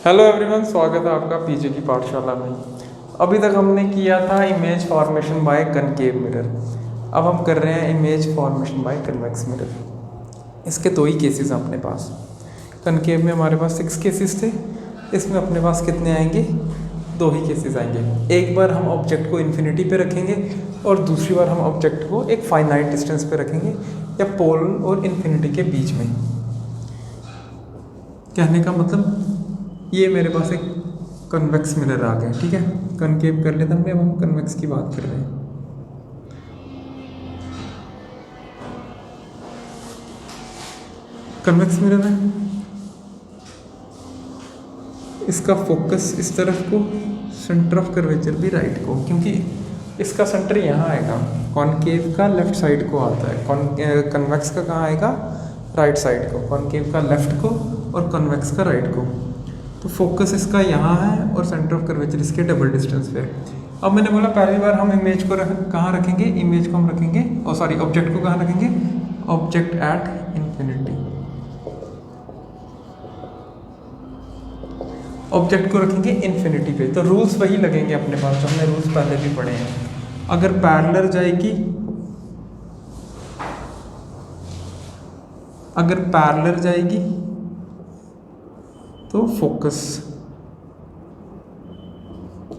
Hello everyone, स्वागत है आपका पीजे की पाठशाला में। अभी तक हमने किया था image formation by concave mirror. अब हम कर रहे हैं image formation by convex mirror. इसके दो ही केसेस हैं अपने पास। कनकेव में हमारे पास 6 केसेस थे, इसमें अपने पास कितने आएंगे? 2 ही केसेस आएंगे। एक बार हम ऑब्जेक्ट को इन्फिनिटी पे रखेंगे और दूसरी बार हम ऑब्जेक्ट को एक फाइनाइट डिस्टेंस पे रखेंगे, या पोल और इन्फिनिटी के बीच में। कहने का मतलब ये मेरे पास एक कन्वेक्स मिरर आ गया, ठीक है। कनकेव कर लेते हमने, अब हम कन्वेक्स की बात कर रहे हैं। कन्वेक्स मिरर है, इसका फोकस इस तरफ को, सेंटर ऑफ कर्वेचर भी राइट को, क्योंकि इसका सेंटर यहाँ आएगा। कॉनकेव का लेफ्ट साइड को आता है, कन्वेक्स का कहाँ आएगा? राइट साइड को। कॉनकेव का लेफ्ट को और कन्वेक्स का राइट को। तो फोकस इसका यहाँ है और सेंटर ऑफ कर्वेचर इसके डबल डिस्टेंस पे। अब मैंने बोला पहली बार हम इमेज को कहाँ रखेंगे? इमेज को हम रखेंगे, और सॉरी ऑब्जेक्ट को कहाँ रखेंगे? Object at infinity. ऑब्जेक्ट को रखेंगे इन्फिनिटी पे। तो रूल्स वही लगेंगे अपने पास जो हमने रूल्स पहले भी पढ़े हैं। अगर पैरेलल जाएगी, अगर पैरेलल जाएगी तो फोकस,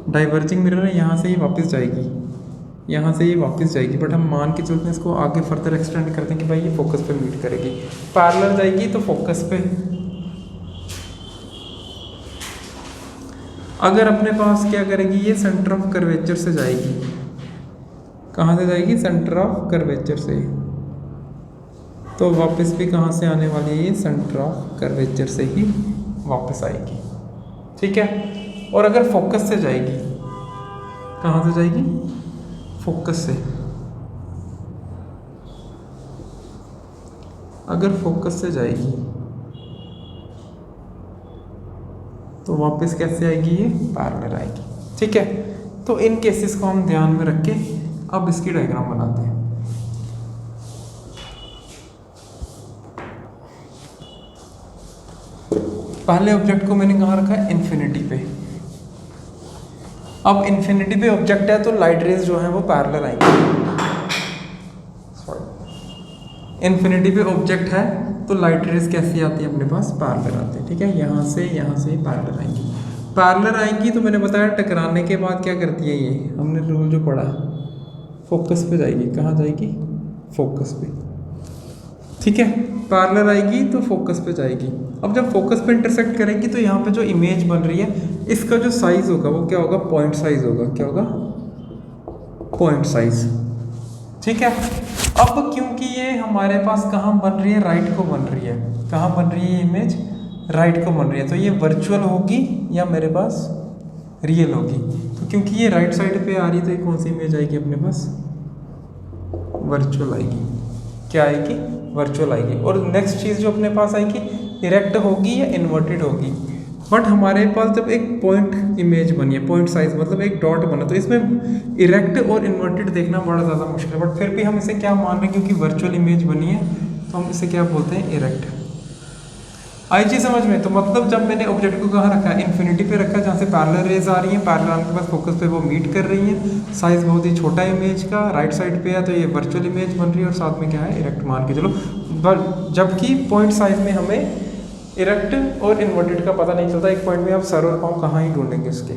डाइवर्जिंग मिरर है, यहाँ से ही वापस जाएगी, यहाँ से ही वापस जाएगी। बट हम मान के चलते हैं इसको आगे फर्दर एक्सटेंड करते हैं कि भाई ये फोकस पे मीट करेगी। पैरेलल जाएगी तो फोकस पे। अगर अपने पास क्या करेगी, ये सेंटर ऑफ कर्वेचर से जाएगी। कहाँ से जाएगी? सेंटर ऑफ कर्वेचर से। तो वापस भी कहाँ से आने वाली है? ये सेंटर ऑफ कर्वेचर से ही वापस आएगी, ठीक है। और अगर फोकस से जाएगी, कहाँ से जाएगी? फोकस से। अगर फोकस से जाएगी तो वापस कैसे आएगी? ये पैरेलल आएगी, ठीक है। तो इन केसेस को हम ध्यान में रख के अब इसकी डायग्राम बनाते हैं। पहले ऑब्जेक्ट को मैंने कहाँ रखा है? इन्फिनिटी पे। अब इन्फिनिटी पे ऑब्जेक्ट है तो लाइट रेज जो है वो पैरेलल आएंगी। सॉरी, इन्फिनिटी पे ऑब्जेक्ट है तो लाइट रेज कैसी आती है अपने पास? पैरेलल आती है, ठीक है। यहाँ से पैरेलल आएंगी। पैरेलल आएंगी तो मैंने बताया टकराने के बाद क्या करती है ये, हमने रूल जो पढ़ा, फोकस पे जाएगी। कहाँ जाएगी? फोकस पे, ठीक है। पैरेलल आएगी तो फोकस पे जाएगी। अब जब फोकस पे इंटरसेक्ट करेंगी तो यहाँ पे जो इमेज बन रही है इसका जो साइज होगा वो क्या होगा? पॉइंट साइज होगा। क्या होगा? पॉइंट साइज, ठीक है। अब क्योंकि ये हमारे पास कहाँ बन रही है? राइट को बन रही है। कहाँ बन रही है इमेज? राइट को बन रही है। तो ये वर्चुअल होगी या मेरे पास रियल होगी? तो क्योंकि ये राइट साइड पे आ रही है तो ये कौन सी इमेज आएगी अपने पास? वर्चुअल आएगी। क्या आएगी? वर्चुअल आएगी। और नेक्स्ट चीज़ जो अपने पास आएगी, इरेक्ट होगी या इन्वर्टेड होगी। बट हमारे पास जब एक पॉइंट इमेज बनी है, पॉइंट साइज मतलब एक डॉट बना, तो इसमें इरेक्ट और इन्वर्टेड देखना बड़ा ज़्यादा मुश्किल है। बट फिर भी हम इसे क्या मान रहे हैं, क्योंकि वर्चुअल इमेज बनी है तो हम इसे क्या बोलते हैं? इरेक्ट। आई चीज़ समझ में? तो मतलब जब मैंने ऑब्जेक्ट को कहाँ रखा है? इन्फिनिटी पे रखा है, जहाँ से पैरेलल रेज आ रही हैं। पैरेलल आने के बाद फोकस पे वो मीट कर रही हैं। साइज बहुत ही छोटा इमेज का, राइट साइड पे है तो ये वर्चुअल इमेज बन रही है, और साथ में क्या है? इरेक्ट मान के चलो। जबकि पॉइंट साइज में हमें इरेक्ट और इन्वर्टेड का पता नहीं चलता। एक पॉइंट में आप सर और पाँव कहाँ ही ढूंढेंगे उसके।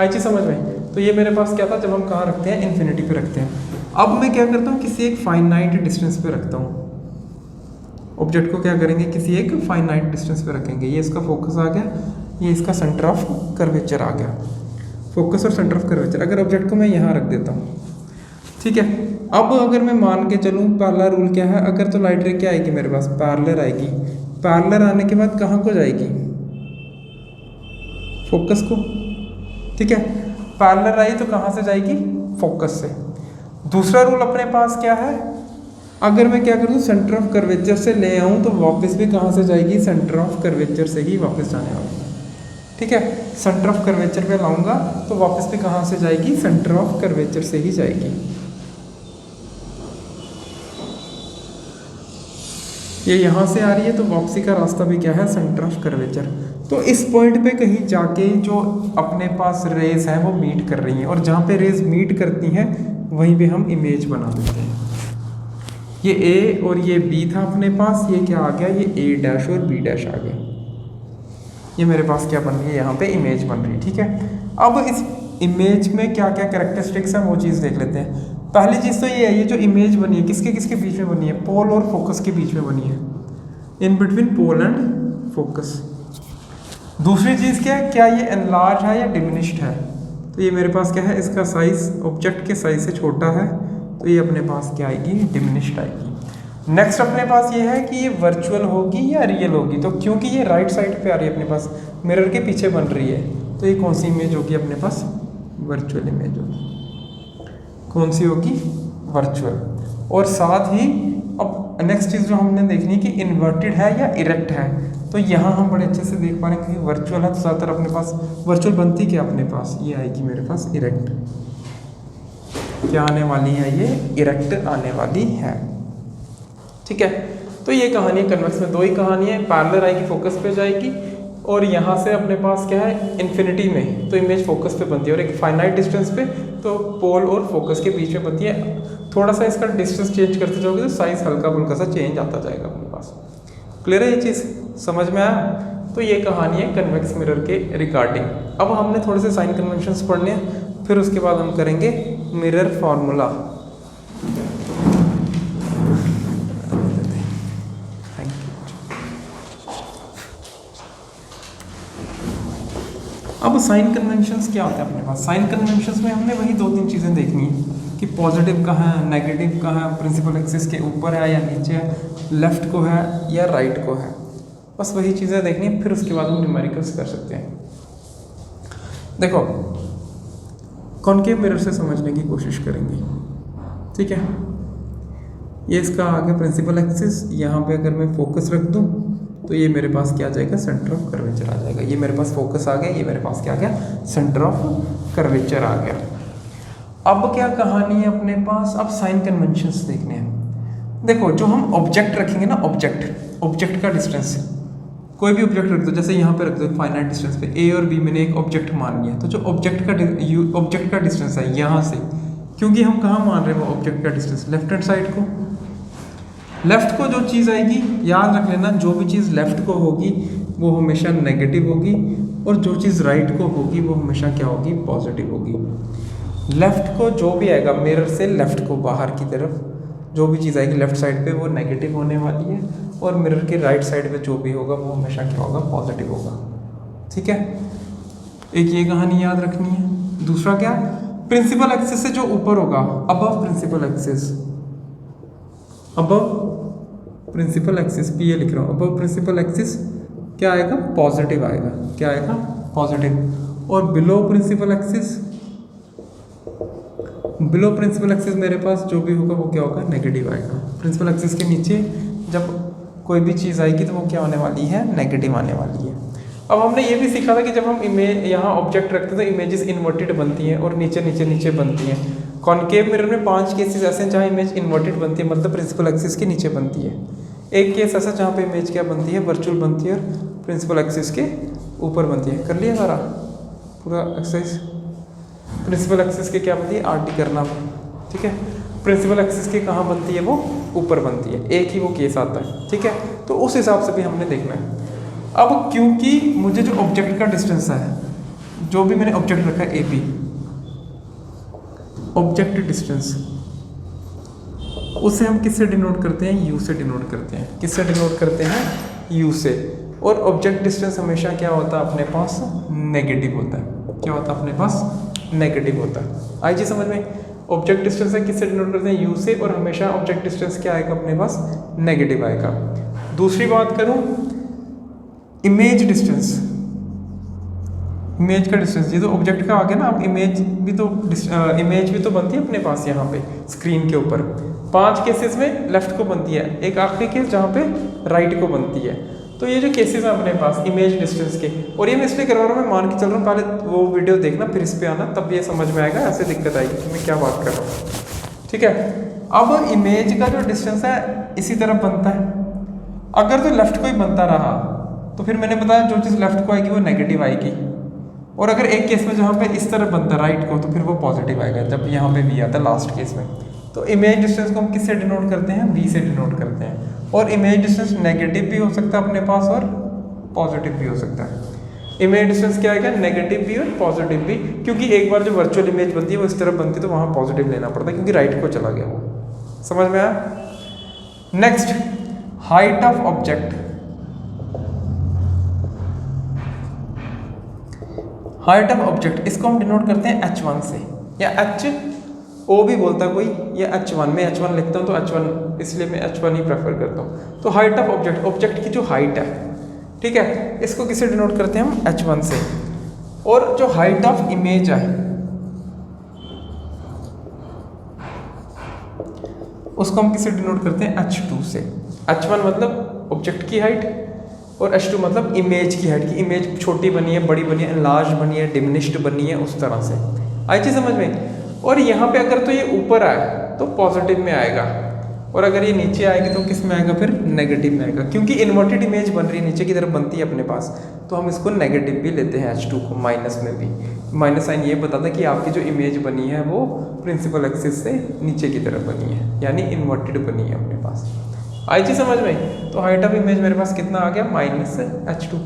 आई चीज़ समझ में? तो ये मेरे पास क्या था जब हम कहाँ रखते हैं? इन्फिनिटी पे रखते हैं। अब मैं क्या करता हूँ? किसी एक फाइनाइट डिस्टेंस पे रखता हूँ। ऑब्जेक्ट को क्या करेंगे? किसी एक फाइनाइट डिस्टेंस पे रखेंगे। ये इसका फोकस आ गया, ये इसका सेंटर ऑफ कर्वेचर आ गया। फोकस और सेंटर ऑफ कर्वेचर। अगर ऑब्जेक्ट को मैं यहाँ रख देता हूँ, ठीक है। अब अगर मैं मान के चलूँ, पहला रूल क्या है? अगर तो लाइट रे क्या आएगी मेरे पास? पैरेलल आएगी। पैरेलल आने के बाद कहाँ को जाएगी? फोकस को, ठीक है। पैरेलल आई तो कहाँ से जाएगी? फोकस से। दूसरा रूल अपने पास क्या है? अगर मैं क्या करूँ? सेंटर ऑफ कर्वेचर से ले आऊँ तो वापस भी कहाँ से जाएगी? सेंटर ऑफ कर्वेचर से ही वापस जाने वाली, ठीक है। सेंटर ऑफ कर्वेचर पे लाऊंगा तो वापस भी कहाँ से जाएगी? सेंटर ऑफ कर्वेचर से ही जाएगी। ये यहाँ से आ रही है तो वापसी का रास्ता भी क्या है, सेंटर ऑफ कर्वेचर। तो इस पॉइंट पे कहीं जाके जो अपने पास रेज है वो मीट कर रही हैं, और जहाँ पे रेज मीट करती हैं वहीं पे हम इमेज बना देते हैं। ये ए और ये बी था अपने पास, ये क्या आ गया, ये ए डैश और बी डैश आ गया। ये मेरे पास क्या बन रही है, यहाँ पे इमेज बन रही है। ठीक है, अब इस इमेज में क्या क्या कैरेक्टरिस्टिक्स हैं वो चीज़ देख लेते हैं। पहली चीज़ तो ये है, ये जो इमेज बनी है किसके किसके बीच में बनी है, पोल और फोकस के बीच में बनी है, in between pole and focus. दूसरी चीज़ क्या है, क्या ये एनलार्ज है या डिमिनिश्ड है, तो ये मेरे पास क्या है, इसका साइज ऑब्जेक्ट के साइज से छोटा है, तो ये अपने पास क्या आएगी, डिमिनिश्ड आएगी। नेक्स्ट अपने पास ये है कि ये वर्चुअल होगी या रियल होगी, तो क्योंकि ये राइट साइड पे आ रही है अपने पास, मिरर के पीछे बन रही है, तो ये कौन सी इमेज होगी अपने पास, वर्चुअल इमेज होगी। कौन सी होगी, वर्चुअल। और साथ ही अब नेक्स्ट चीज़ जो हमने देखनी है कि इन्वर्टेड है या इरेक्ट है, तो यहाँ हम बड़े अच्छे से देख पा रहे हैं कि वर्चुअल है तो ज़्यादातर अपने पास वर्चुअल बनती क्या अपने पास, ये आएगी मेरे पास इरेक्ट। क्या आने वाली है, ये इरेक्ट आने वाली है। ठीक है, तो ये कहानी है कन्वेक्स में, दो ही कहानी है, पैरेलल आएगी फोकस पे जाएगी, और यहाँ से अपने पास क्या है, इन्फिनिटी में तो इमेज फोकस पे बनती है, और एक फाइनाइट डिस्टेंस पे तो पोल और फोकस के बीच में बनती है। थोड़ा सा इसका डिस्टेंस चेंज करते जाओगे तो साइज हल्का फुल्का सा चेंज आता जाएगा अपने पास। क्लियर है, ये चीज़ समझ में आया। तो ये कहानी है कन्वेक्स मिरर के रिगार्डिंग। अब हमने थोड़े से साइन कन्वेंशंस पढ़ने हैं, फिर उसके बाद हम करेंगे मिरर फार्मूला। अब साइन कन्वेंशंस क्या होते हैं अपने पास, साइन कन्वेंशंस में हमने वही दो तीन चीज़ें देखनी है कि पॉजिटिव कहाँ है, नेगेटिव कहाँ है, प्रिंसिपल एक्सिस के ऊपर है या नीचे है, लेफ्ट को है या राइट को है, बस वही चीज़ें देखनी है। फिर उसके बाद हम न्यूमेरिकल्स कर सकते हैं। देखो कॉनकेव मिरर से समझने की कोशिश करेंगे। ठीक है, ये इसका आगे प्रिंसिपल एक्सिस, यहाँ पे अगर मैं फोकस रख दूँ तो ये मेरे पास क्या आ जाएगा, सेंटर ऑफ कर्वेचर आ जाएगा। ये मेरे पास फोकस आ गया, ये मेरे पास क्या आ गया, सेंटर ऑफ कर्वेचर आ गया। अब क्या कहानी है अपने पास, अब साइन कन्वेंशंस देखने हैं। देखो जो हम ऑब्जेक्ट रखेंगे ना, ऑब्जेक्ट का डिस्टेंस, कोई भी ऑब्जेक्ट रख दो, जैसे यहाँ पे रख दो फाइनाइट डिस्टेंस पे, ए और बी मैंने एक ऑब्जेक्ट मान लिया, तो जो ऑब्जेक्ट का डिस्टेंस है यहाँ से, क्योंकि हम कहाँ मान रहे हैं वो ऑब्जेक्ट का डिस्टेंस, लेफ्ट हैंड साइड को। लेफ्ट को जो चीज़ आएगी, याद रख लेना, जो भी चीज़ लेफ्ट को होगी वो हमेशा नेगेटिव होगी, और जो चीज़ राइट को होगी वो हमेशा क्या होगी, पॉजिटिव होगी। लेफ्ट को जो भी आएगा मिरर से लेफ्ट को बाहर की तरफ, जो भी चीज़ आएगी लेफ्ट साइड पे वो नेगेटिव होने वाली है, और मिरर के राइट साइड पे जो भी होगा वो हमेशा क्या होगा, पॉजिटिव होगा। ठीक है, एक ये कहानी याद रखनी है। दूसरा क्या, प्रिंसिपल एक्सिस से जो ऊपर होगा, above principal axis, above principal axis, P A लिख रहा हूँ, अबव प्रिंसिपल एक्सिस क्या आएगा, पॉजिटिव आएगा। क्या आएगा, पॉजिटिव। और below principal axis, below principal axis मेरे पास जो भी होगा वो क्या होगा, नेगेटिव आएगा। प्रिंसिपल एक्सिस के नीचे जब कोई भी चीज़ आएगी तो वो क्या होने वाली है, नेगेटिव आने वाली है। अब हमने ये भी सीखा था कि जब हम इमेज यहाँ ऑब्जेक्ट रखते हैं तो इमेजेस इन्वर्टेड बनती हैं और नीचे नीचे नीचे बनती हैं। कॉनकेव मिरर में 5 केसेस ऐसे हैं जहाँ इमेज इन्वर्टेड बनती है, मतलब प्रिंसिपल एक्सिस के नीचे बनती है। एक केस ऐसा जहाँ पे इमेज क्या बनती है, वर्चुअल बनती है और प्रिंसिपल एक्सिस के ऊपर बनती है। कर लिया सारा पूरा एक्सरसाइज। प्रिंसिपल एक्सिस के क्या बनती है, आरटी करना। ठीक है, प्रिंसिपल एक्सिस के कहाँ बनती है, वो ऊपर बनती है। एक ही वो केस आता है। ठीक है, तो उस हिसाब से भी हमने देखना है। अब क्योंकि मुझे जो ऑब्जेक्ट का डिस्टेंस है, जो भी मैंने ऑब्जेक्ट रखा है ए बी, ऑब्जेक्ट डिस्टेंस, उसे हम किससे डिनोट करते हैं, यू से डिनोट करते हैं। किससे डिनोट करते हैं, यू से। और ऑब्जेक्ट डिस्टेंस हमेशा क्या होता है अपने पास, नेगेटिव होता है। क्या होता है अपने पास, नेगेटिव होता है। आई जी समझ में, ऑब्जेक्ट डिस्टेंस है किससे डिनोट करते हैं, यू से, और हमेशा ऑब्जेक्ट डिस्टेंस क्या आएगा अपने पास, नेगेटिव आएगा। दूसरी बात करूं, इमेज डिस्टेंस, इमेज का डिस्टेंस, ये तो ऑब्जेक्ट का आ गया ना। अब इमेज भी तो बनती है अपने पास यहाँ पे स्क्रीन के ऊपर। 5 केसेस में लेफ्ट को बनती है, एक आखिरी केस जहाँ पे राइट को बनती है। तो ये जो केसेस हैं अपने पास इमेज डिस्टेंस के, और ये मैं इसलिए करवा रहा हूँ, मैं मान के चल रहा हूँ, पहले वो वीडियो देखना फिर इस पे आना, तब ये समझ में आएगा, ऐसे दिक्कत आएगी कि मैं क्या बात कर रहा हूँ। ठीक है, अब इमेज का जो डिस्टेंस है इसी तरफ बनता है, अगर तो लेफ्ट को ही बनता रहा तो फिर मैंने बताया जो चीज़ लेफ्ट को आएगी वो नेगेटिव आएगी, और अगर एक केस में जहाँ पे इस तरह बनता राइट को तो फिर वो पॉजिटिव आएगा, जब यहाँ पे वी आता है लास्ट केस में। तो इमेज डिस्टेंस को हम किससे डिनोट करते हैं? वी से डिनोट करते हैं। और इमेज डिस्टेंस नेगेटिव भी हो सकता है अपने पास और पॉजिटिव भी हो सकता है। इमेज डिस्टेंस क्या आएगा? नेगेटिव भी और पॉजिटिव भी, क्योंकि एक बार जो वर्चुअल इमेज बनती है वो इस तरह बनती है तो वहाँ पॉजिटिव लेना पड़ता है क्योंकि राइट को चला गया वो। समझ में आया? Next, height of object. Height of object इसको हम डिनोट करते हैं h1 से, या HO भी बोलता है कोई, या h1। मैं h1 लिखता हूँ तो h1, इसलिए मैं h1 ही प्रेफर करता हूँ। तो हाइट ऑफ ऑब्जेक्ट, ऑब्जेक्ट की जो हाइट है, ठीक है, इसको किससे डिनोट करते हैं हम? h1 से। और जो हाइट ऑफ इमेज है उसको हम किससे डिनोट करते हैं? h2 से। h1 मतलब ऑब्जेक्ट की हाइट और h2 मतलब इमेज की हाइट, की इमेज छोटी बनी है, बड़ी बनी है, एनलार्ज बनी है, डिमिनिश्ड बनी है, उस तरह से। आई चीज समझ में? और यहाँ पे अगर तो ये ऊपर आए तो पॉजिटिव में आएगा, और अगर ये नीचे आएगी तो किस में आएगा? फिर नेगेटिव में आएगा, क्योंकि इन्वर्टेड इमेज बन रही है, नीचे की तरफ बनती है अपने पास, तो हम इसको नेगेटिव भी लेते हैं h2 को, माइनस में भी। माइनस साइन ये बताता है कि आपकी जो इमेज बनी है वो प्रिंसिपल एक्सिस से नीचे की तरफ बनी है, यानी इन्वर्टेड बनी है अपने पास। आई चीज समझ में? तो हाइट ऑफ इमेज मेरे पास कितना आ गया? Minus h2।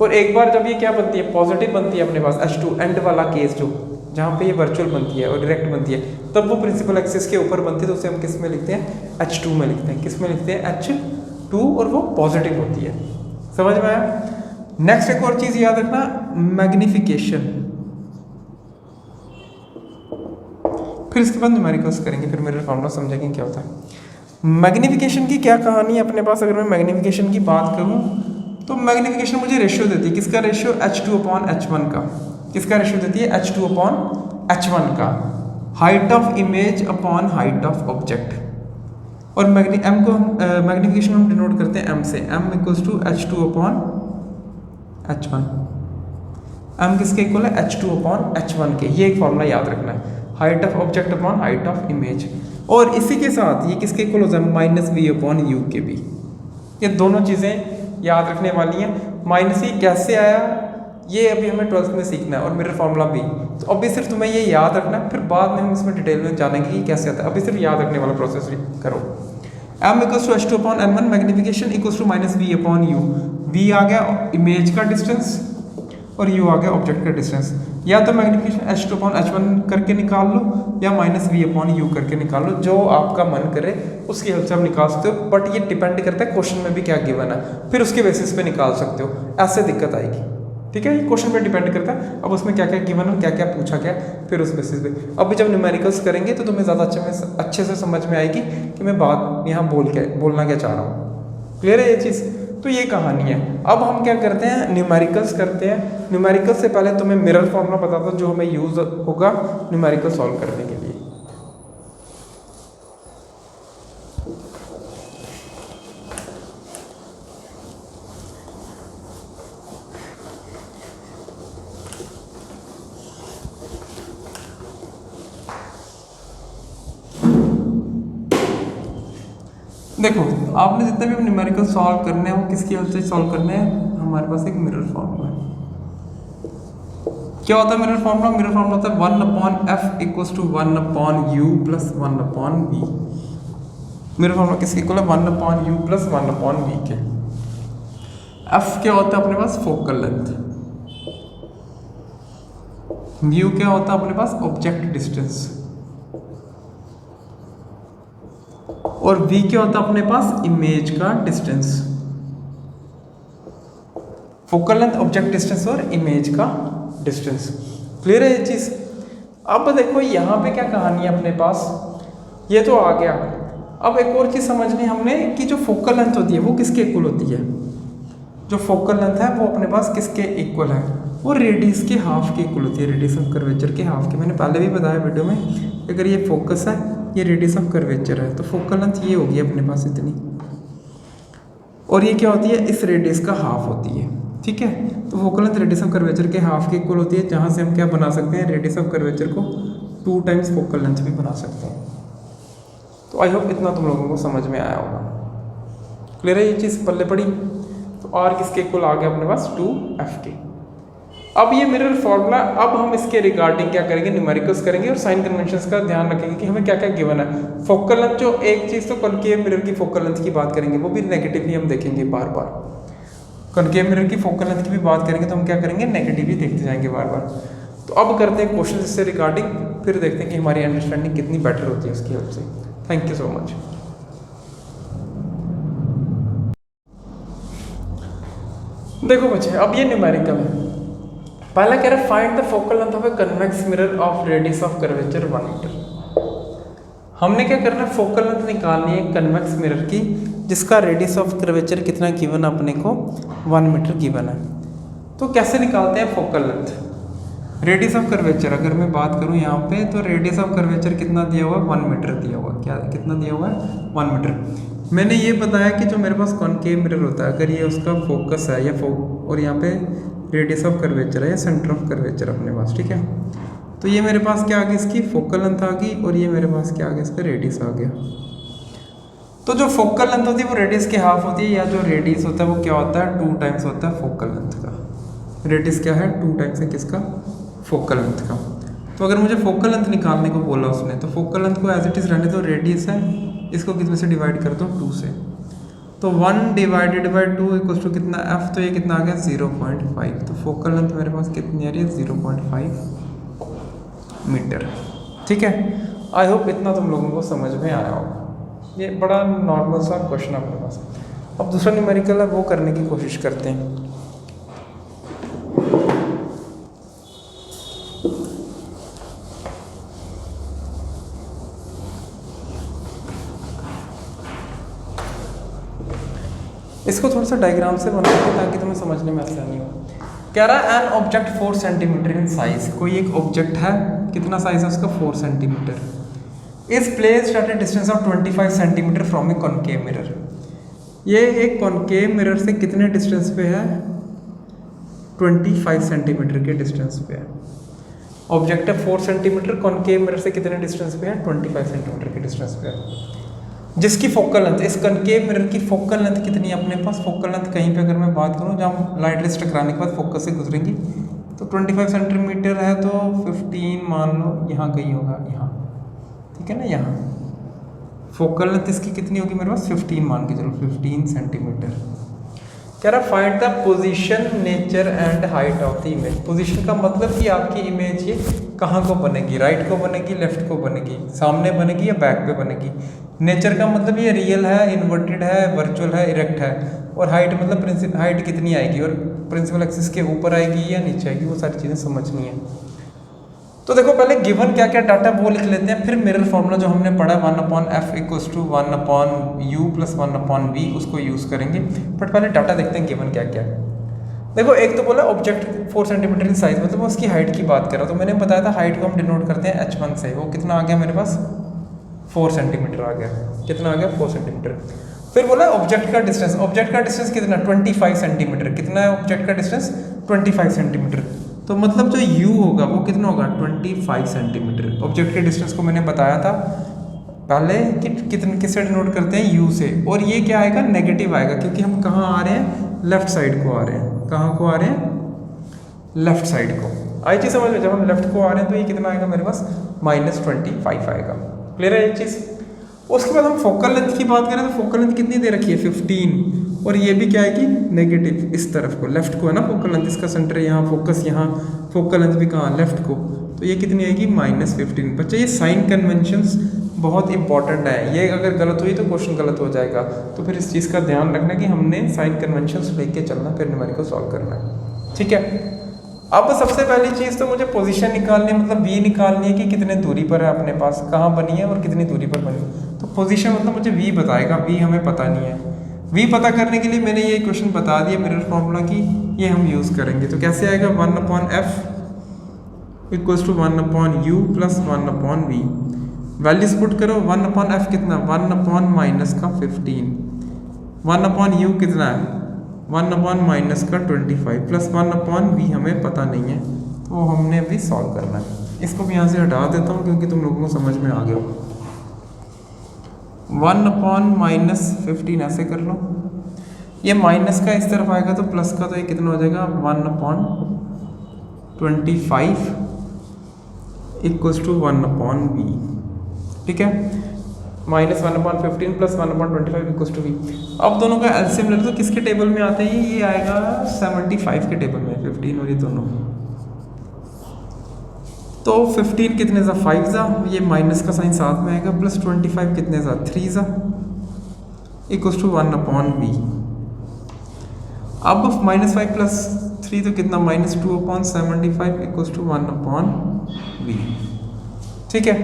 और एक बार जब ये क्या बनती है? पॉजिटिव बनती है अपने पास h2, एंड वाला केस जो जहाँ पे ये वर्चुअल बनती है और डायरेक्ट बनती है, तब वो प्रिंसिपल एक्सिस के ऊपर बनती है, तो उसे हम किस में लिखते हैं? h2 में लिखते हैं। किस में लिखते हैं? h2, और वो पॉजिटिव होती है। समझ में आया? नेक्स्ट एक और चीज याद रखना, मैग्निफिकेशन। फिर इसके बाद न्यूमेरिकल्स करेंगे, फिर मेरे फॉर्मूला समझेंगे क्या होता है। मैग्निफिकेशन की क्या कहानी है अपने पास? अगर मैं मैग्निफिकेशन की बात करूं तो मैग्निफिकेशन मुझे रेशियो देती है। किसका रेशियो? h2/h1 का। किसका रेशियो देती है? h2/h1 का। Height of image upon height of object. और m को हम मैग्निफिकेशन हम डिनोट करते हैं m से। m equals to h2/h1। m किसके इक्वल है? h2/h1 के। ये एक फॉर्मूला याद रखना है, height of object upon height of image. और इसी के साथ ये किसके इक्वल हो जाए? -v/u के भी। ये दोनों चीज़ें याद रखने वाली हैं। -v कैसे आया ये अभी हमें 12th में सीखना है, और मिरर फार्मूला भी। तो अभी सिर्फ तुम्हें ये याद रखना है, फिर बाद में हम इसमें डिटेल में जानेंगे कि कैसे आता है। अभी सिर्फ याद रखने वाला प्रोसेस करो। m equals to h2/n1, magnification equals to -v/u। v आ गया इमेज का डिस्टेंस और u आ गया ऑब्जेक्ट का डिस्टेंस। या तो मैग्निफिकेशन h2/h1 करके निकाल लो, या -v/u करके निकाल लो, जो आपका मन करे उसकी हेल्प से आप निकाल सकते हो। बट ये डिपेंड करता है क्वेश्चन में भी क्या गिवन है, फिर उसके बेसिस पे निकाल सकते हो। ऐसे दिक्कत आएगी, ठीक है? ये क्वेश्चन पे डिपेंड करता है, अब उसमें क्या क्या गिवन है, क्या क्या पूछा गया, फिर उस बेसिस पे। अब जब न्यूमेरिकल्स करेंगे तो तुम्हें ज़्यादा अच्छे से समझ में आएगी कि मैं बात यहाँ बोलना क्या चाह रहा हूँ। क्लियर है ये चीज़? तो ये कहानी है। अब हम क्या करते हैं? न्यूमेरिकल्स करते हैं। न्यूमेरिकल्स से पहले तुम्हें मिरर फॉर्मूला बताता हूँ जो हमें यूज होगा न्यूमेरिकल सॉल्व करने के लिए। देखो, आपने जितने भी न्यूमेरिकल सॉल्व करने हैं वो किसकी हेल्प से सॉल्व करने हैं? हमारे पास एक मिरर फॉर्मूला है। क्या होता है मिरर फॉर्मूला? मिरर फॉर्मूला होता है 1/f equals to 1/u plus 1/v। Mirror formula किसके इक्वल है? 1/u प्लस 1/v के। f क्या होता है अपने पास? Focal length. v क्या होता है अपने पास? Object distance. और v क्या होता है अपने पास? इमेज का distance. Focal length, object distance और इमेज का डिस्टेंस। क्लियर है ये चीज? अब देखो यहाँ पे क्या कहानी है अपने पास, ये तो आ गया। अब एक और चीज समझनी हमने कि जो फोकल लेंथ होती है वो किसके इक्वल होती है? जो फोकल लेंथ है वो अपने पास किसके इक्वल है? वो रेडियस के हाफ के इक्वल होती है, रेडियस ऑफ कर्वेचर के हाफ के। मैंने पहले भी बताया वीडियो में, अगर ये फोकस है, ये रेडियस ऑफ कर्वेचर है, तो फोकल लेंथ ये होगी अपने पास इतनी, और ये क्या होती है? इस रेडियस का हाफ होती है, ठीक है? तो focal length radius of curvature के हाफ के इक्वल होती है, जहाँ से हम क्या बना सकते हैं? रेडियस ऑफ कर्वेचर को 2 टाइम्स फोकल लेंथ भी बना सकते हैं। तो आई होप इतना तुम लोगों को समझ में आया होगा। क्लियर है ये चीज़ पल्ले पड़ी। तो आर किसके इक्वल आ गया अपने पास 2f के। अब ये मिरर फॉर्मूला, अब हम इसके रिगार्डिंग क्या करेंगे, न्यूमेरिकल्स करेंगे और साइन कन्वेंशंस का ध्यान रखेंगे कि हमें क्या क्या गिवन है। फोकल लेंथ, जो एक चीज़ तो कॉनकेव मिरर की फोकल लेंथ की बात करेंगे, वो भी नेगेटिव ही हम देखेंगे बार बार। कॉनकेव मिरर की फोकल लेंथ की भी बात करेंगे तो हम क्या करेंगे, नेगेटिव ही देखते जाएंगे बार बार। तो अब करते हैं क्वेश्चन इससे रिगार्डिंग, फिर देखते हैं कि हमारी अंडरस्टैंडिंग कितनी बेटर होती है उसकी हेल्प से। Thank you so much. देखो बच्चे, अब ये न्यूमेरिकल है। पहला कह रहा है find the focal length of a convex mirror of radius of curvature 1 metre. हमने क्या करना है, फोकल लेंथ निकालनी है कन्वेक्स मिरर की जिसका रेडियस ऑफ कर्वेचर कितना गिवन अपने को 1 मीटर गिवन है। तो कैसे निकालते हैं focal length, radius of curvature अगर मैं बात करूं यहाँ पे, तो रेडियस ऑफ कर्वेचर कितना दिया हुआ है, 1 मीटर दिया हुआ है। क्या कितना दिया हुआ है, 1 मीटर। मैंने ये बताया कि जो मेरे पास कॉनकेव मिरर होता है, अगर ये उसका फोकस है या और यहाँ पे रेडियस ऑफ कर्वेचर है या सेंटर ऑफ कर्वेचर अपने पास, ठीक है। तो ये मेरे पास क्या आ गया, इसकी फोकल लेंथ आ गई, और ये मेरे पास क्या आ गया, इसका रेडियस आ गया। तो जो फोकल लेंथ होती है वो रेडियस के हाफ होती है, या जो रेडियस होता है वो क्या होता है, 2 टाइम्स होता है फोकल लेंथ का। रेडियस क्या है, 2 टाइम्स है किसका, फोकल लेंथ का। तो अगर मुझे फोकल लेंथ निकालने को बोला उसने, तो फोकल लेंथ को एज इट इज़ रहने दो, रेडियस है, इसको कितने से डिवाइड कर दो, 2 से। तो 1 डिवाइडेड बाई 2 इक्वल टू कितना f, तो ये कितना आ गया 0.5। तो फोकल लेंथ मेरे पास कितनी आ रही है, 0.5 मीटर। ठीक है, आई होप इतना तुम लोगों को समझ में आया होगा। ये बड़ा नॉर्मल सा क्वेश्चन है अपने पास। अब दूसरा न्यूमेरिकल है, वो करने की कोशिश करते हैं। इसको थोड़ा सा डायग्राम से बनाते हैं ताकि तुम्हें समझने में आसानी हो। कह रहा है an object 4 centimetre in size, कोई एक ऑब्जेक्ट है, कितना साइज है उसका, 4 centimetre. Is placed at A distance of 25 centimetre from A concave mirror. ये एक कॉनकेव मिरर से कितने डिस्टेंस पे है, 25 सेंटीमीटर के डिस्टेंस पे है। ऑब्जेक्ट है 4 सेंटीमीटर, कॉनकेव मिरर से कितने डिस्टेंस पे है, 25 सेंटीमीटर के डिस्टेंस पे है। जिसकी फोकल लेंथ, इस कनकेव मिरर की फोकल लेंथ कितनी है अपने पास, फोकल लेंथ कहीं पे अगर मैं बात करूँ जहाँ लाइट रेस टकराने के बाद फोकस से गुजरेंगी, तो 25 सेंटीमीटर है, तो 15 मान लो यहाँ कहीं होगा, यहाँ, ठीक है ना, यहाँ फोकल लेंथ इसकी कितनी होगी मेरे पास, 15 मान के चलो, 15 सेंटीमीटर। कह रहा find the position, nature and height of the image. Position का मतलब कि आपकी इमेज ये कहाँ को बनेगी, राइट को बनेगी, लेफ्ट को बनेगी, सामने बनेगी या बैक पे बनेगी। नेचर का मतलब ये रियल है, इन्वर्टेड है, वर्चुअल है, इरेक्ट है। और हाइट मतलब हाइट कितनी आएगी और प्रिंसिपल एक्सिस के ऊपर आएगी या नीचे आएगी, वो सारी चीज़ें समझनी है। तो देखो पहले गिवन क्या क्या डाटा वो लिख लेते हैं, फिर मिरर फॉर्मूला जो हमने पढ़ा 1/f = 1/u + 1/v उसको यूज़ करेंगे। बट पहले डाटा देखते हैं गिवन क्या क्या है। देखो एक तो बोला ऑब्जेक्ट 4 सेंटीमीटर इन साइज, मतलब उसकी हाइट की बात कर रहा हूँ। तो मैंने बताया था हाइट को हम डिनोट करते हैं h1 से। वो कितना आ गया मेरे पास, 4 सेंटीमीटर आ गया। कितना आ गया, 4 सेंटीमीटर। फिर बोला ऑब्जेक्ट का डिस्टेंस, ऑब्जेक्ट का डिस्टेंस कितना, 25 सेंटीमीटर। कितना है ऑब्जेक्ट का डिस्टेंस, 25 सेंटीमीटर। तो मतलब जो u होगा वो कितना होगा, 25 सेंटीमीटर। ऑब्जेक्ट के डिस्टेंस को मैंने बताया था पहले कि कितने किससे डिनोट करते हैं, u से। और ये क्या आएगा, नेगेटिव आएगा, क्योंकि हम कहाँ आ रहे हैं, लेफ्ट साइड को आ रहे हैं। कहाँ को आ रहे हैं, लेफ्ट साइड को। आई चीज़ समझ में, जब हम लेफ्ट को आ रहे हैं तो ये कितना आएगा मेरे पास, -25 आएगा। क्लियर है ये चीज़। उसके बाद हम फोकल लेंथ की बात करें तो फोकल लेंथ कितनी दे रखी है, 15। और ये भी क्या आएगी, नेगेटिव, इस तरफ को, लेफ्ट को है ना फोकल लेंथ, इसका सेंटर यहाँ, फोकस यहाँ, फोकल लेंथ भी कहाँ, लेफ्ट को। तो ये कितनी आएगी, -15। बच्चे ये साइन कन्वेंशंस बहुत इंपॉर्टेंट है, ये अगर गलत हुई तो क्वेश्चन गलत हो जाएगा। तो फिर इस चीज़ का ध्यान रखना कि हमने साइन कन्वेंशंस लेके चलना, फिर न्यूमेरिकल सॉल्व करना है। ठीक है, अब सबसे पहली चीज़ तो मुझे पोजीशन निकालनी है, मतलब v निकालनी है कि कितने दूरी पर है अपने पास, कहाँ बनी है और कितनी दूरी पर बनी है। तो पोजीशन मतलब मुझे v बताएगा, v हमें पता नहीं है। v पता करने के लिए मैंने ये क्वेश्चन बता दिया मिरर फॉर्मूला की, ये हम यूज़ करेंगे। तो कैसे आएगा, 1/f = 1/u + 1/v। Values put करो, 1/f कितना, 1/-15, 1/u कितना है, 1/-25 + 1/v हमें पता नहीं है, तो वो हमने अभी सॉल्व करना है। इसको भी यहाँ से हटा देता हूँ क्योंकि तुम लोगों को समझ में आ गया हो। 1/-15 ऐसे कर लो, ये माइनस का इस तरफ आएगा तो प्लस का, तो ये कितना हो जाएगा 1/25 इक्वल्स टू 1/v। ठीक है, -1/15 प्लस 1/25 इक्वल्स टू v। अब दोनों का एलसीएम ले लो तो किसके टेबल में आते हैं? ये आएगा 75 के टेबल में, 15 और ये दोनों। तो 15 कितने सा 5 सा, ये माइनस का साइन साथ में आएगा, प्लस 25 कितने सा 3 सा इक्वल्स टू 1/v। अब -5 प्लस 3 तो कितना -2/75 इक्वल्स टू 1/v। ठीक है,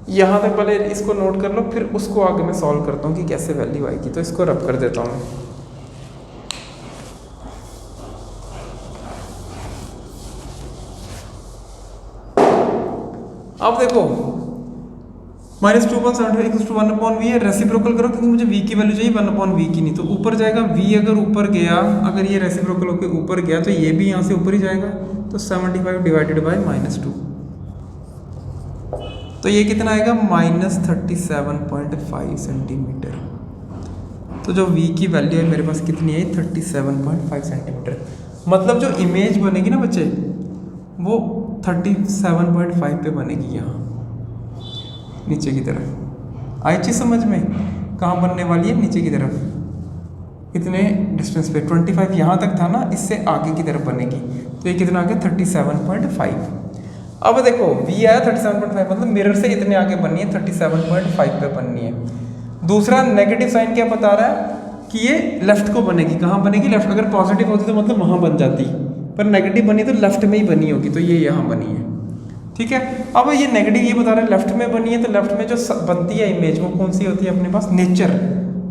यहाँ तक पहले इसको नोट कर लो, फिर उसको आगे मैं सॉल्व करता हूँ कि कैसे वैल्यू आएगी। तो इसको रब कर देता हूँ। अब देखो -2/75 इक्वल्स टू 1/v है, रेसिप्रोकल करो क्योंकि मुझे v की वैल्यू चाहिए 1/v की नहीं, तो ऊपर जाएगा v। अगर ऊपर गया, अगर ये रेसिप्रोकल होकर ऊपर गया तो ये भी यहाँ से ऊपर ही जाएगा, तो 75 डिवाइडेड बाय -2, तो ये कितना आएगा -37.5 सेंटीमीटर। तो जो v की वैल्यू है मेरे पास कितनी है 37.5 सेंटीमीटर। मतलब जो इमेज बनेगी ना बच्चे, वो 37.5 पे बनेगी, यहाँ नीचे की तरफ। आई चीज समझ में? कहाँ बनने वाली है? नीचे की तरफ, इतने डिस्टेंस पे 25 यहाँ तक था ना, इससे आगे की तरफ बनेगी। तो ये कितना आ गया 37.5। अब देखो v आया 37.5, मतलब मिरर से इतने आगे बननी है, 37.5 पे बननी है। दूसरा नेगेटिव साइन क्या बता रहा है कि ये लेफ्ट को बनेगी। कहाँ बनेगी? लेफ्ट। अगर पॉजिटिव होती तो मतलब वहाँ बन जाती, पर नेगेटिव बनी तो लेफ्ट में ही बनी होगी, तो ये यहाँ बनी है। ठीक है, अब ये नेगेटिव ये बता रहा है लेफ्ट में बनी है, तो लेफ्ट में जो बनती है इमेज वो कौन सी होती है अपने पास? नेचर।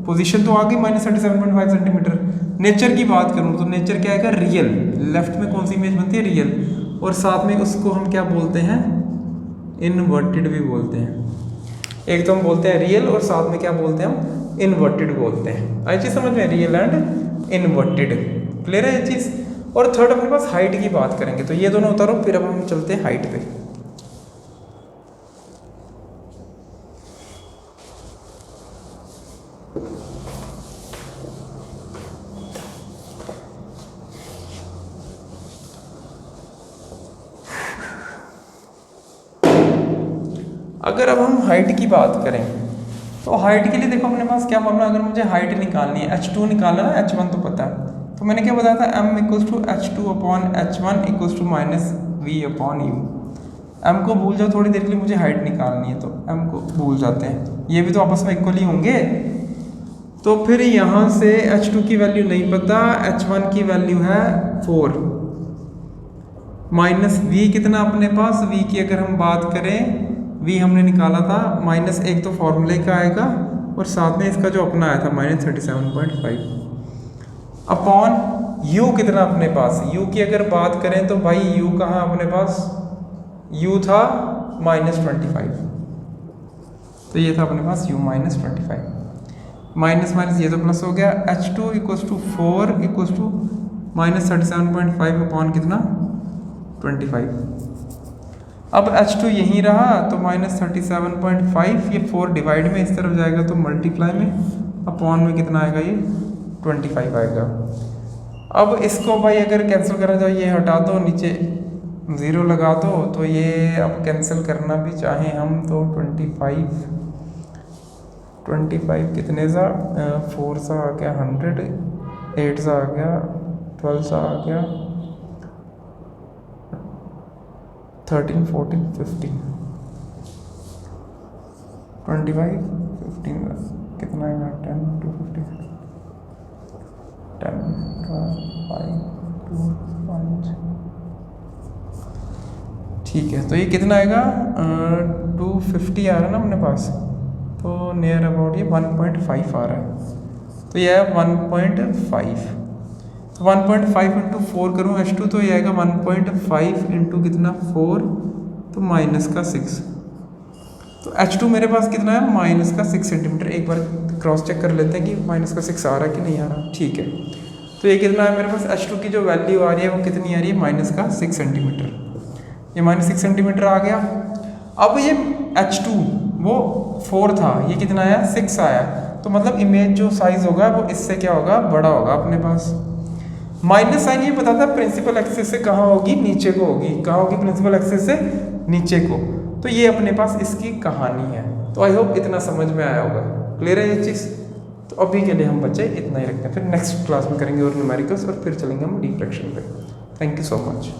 पोजीशन तो आ गई -37.5 सेंटीमीटर। नेचर की बात करूँ तो नेचर क्या आएगा? रियल। लेफ्ट में कौन सी इमेज बनती है? रियल। और साथ में उसको हम क्या बोलते हैं? इनवर्टेड भी बोलते हैं। एक तो हम बोलते हैं रियल, और साथ में क्या बोलते हैं हम? इनवर्टेड बोलते हैं। आई चीज समझ में? Real and inverted. क्लियर है ये चीज? और थर्ड अपने पास हाइट की बात करेंगे, तो ये दोनों उतारो, फिर अब हम चलते हैं हाइट पे। अगर अब हम हाइट की बात करें तो हाइट के लिए देखो अपने पास क्या मामला, अगर मुझे हाइट निकालनी है, h2 निकालना है, h1 तो पता है, तो मैंने क्या बताया था? m equals to h2/h1 equals to -v/u। m को भूल जाओ, थोड़ी देर के लिए मुझे हाइट निकालनी है, तो m को भूल जाते हैं, ये भी तो आपस में इक्वल ही होंगे। तो फिर यहाँ से h2 की वैल्यू नहीं पता, h1 की वैल्यू है 4, -v कितना अपने पास? v की अगर हम बात करें, v हमने निकाला था -1 तो फॉर्मूले का आएगा, और साथ में इसका जो अपना आया था -37.5 अपॉन u कितना अपने पास? u की अगर बात करें तो भाई u कहाँ अपने पास? u था -25, तो ये था अपने पास u -25, माइनस माइनस ये तो प्लस हो गया। h2 equals to 4 equals to -37.5 upon कितना? 25। अब h2 यहीं रहा, तो -37.5, ये 4 डिवाइड में इस तरफ जाएगा तो मल्टीप्लाई में, अपॉन में कितना आएगा? ये 25 आएगा। अब इसको भाई अगर कैंसिल करा जाए, ये हटा दो, नीचे 0 लगा दो, तो ये अब कैंसिल करना भी चाहें हम तो 25 कितने सा 4 सा आ गया 100, 8 सा आ गया 12 सा आ गया 13 14 15 25 15 कितना आएगा 10 2 15 10 12 5 2 5। ठीक है, तो ये कितना आएगा 250 आ रहा है ना अपने पास, तो नियर अबाउट ये 1.5 आ रहा है, तो ये है 1.5। तो 1.5 इंटू 4 करूँ h2, तो ये आएगा 1.5 इंटू कितना 4, तो -6। तो h2 मेरे पास कितना है? -6 सेंटीमीटर। एक बार क्रॉस चेक कर लेते हैं कि -6 आ रहा है कि नहीं आ रहा। ठीक है, तो ये कितना है मेरे पास? h2 की जो वैल्यू आ रही है वो कितनी आ रही है? -6 सेंटीमीटर। ये -6 सेंटीमीटर आ गया। अब ये h2 वो 4 था, ये कितना आया? 6 आया, तो मतलब इमेज जो साइज होगा वो इससे क्या होगा, बड़ा होगा अपने पास। माइनस साइन ये बताता है प्रिंसिपल एक्सिस से कहाँ होगी, नीचे को होगी। कहाँ होगी प्रिंसिपल एक्सिस से नीचे को। तो ये अपने पास इसकी कहानी है। तो आई होप इतना समझ में आया होगा। क्लियर है ये चीज़। तो अभी के लिए हम बच्चे इतना ही रखते हैं, फिर नेक्स्ट क्लास में करेंगे और न्यूमेरिकल्स, और फिर चलेंगे हम डीप फ्रैक्शन पे। Thank you so much.